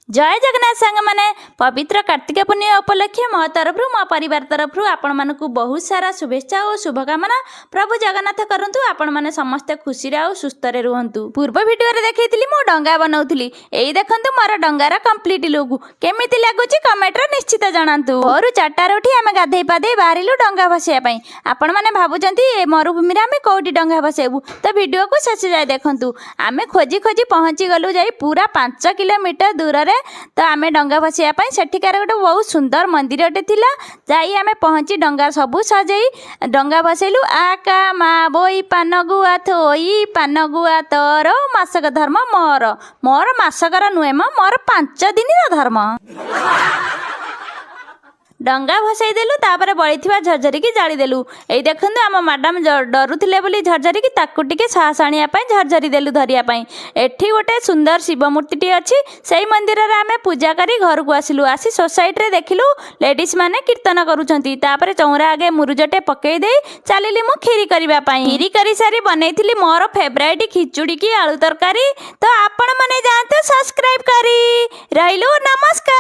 जय जगन्नाथ सांग मैंने पवित्र कार्तिक पूर्णिमा उपलक्षे मो तरफ मो परिवार तरफ आपण मानक बहुत सारा शुभेच्छा और शुभकामना। प्रभु जगन्नाथ करंतु आपण माने समस्ते खुशी और सुस्थ रे रुहंतु। पूर्व वीडियो रे देखैतिली मो डंगा बनाउथली, एई देखंतु मोर डंगार कंप्लीट लुक केमिति लागुची कमेंट रे निश्चित जणांतु। और 4टा उठी आमे गाधेई पाधेई बाहरिलु डंगा भसेया पई। आपण माने भाबुचंती ए मरुभूमि रे आमे कोठी डंगा भसेबु, तो वीडियो को शेष जाय देखंतु। आमे खोजी खोजी पहुंची गलु जाई पूरा 5 किलोमीटर दूर रे। तो आमे डंगा भसेया पई सेठिकार गोटे बहुत सुंदर मंदिर अटे थिला, जाई आमे पहुंची डंगा सबु सजेई डंगा भसेलु। आका मा बोई पानगुआ थोई पानगुआ तोर मासक धर्म मोर मोर मासकर नुहे मोर 5 दिन धर्म। डंगा भसई देलु, तापर बळीथिबा झरझरी की जाली देलु। एई देखंतु आम मैडम डरुथिले बोली झरझरी की ताकू टिके साहस आनिया पई झरझरी देलु धरिया पई। एठी गोटे सुंदर शिव मूर्तिटी अछि, सेई मंदिर रे आमे पूजा करी घर को आसिलु। आसी सोसाइटी रे देखिलु लेडीज माने कीर्तन करूछंती। तापर चौरा आगे मुरुजटे पकेई देई चालिली मु खीरी करिबा पई। खीरी करी सारी बनेइथिली मोर फेवरेट खिचुड़ी की आलू तरकारी। तो आपण माने जानते सब्सक्राइब करी रहिलु। नमस्कार।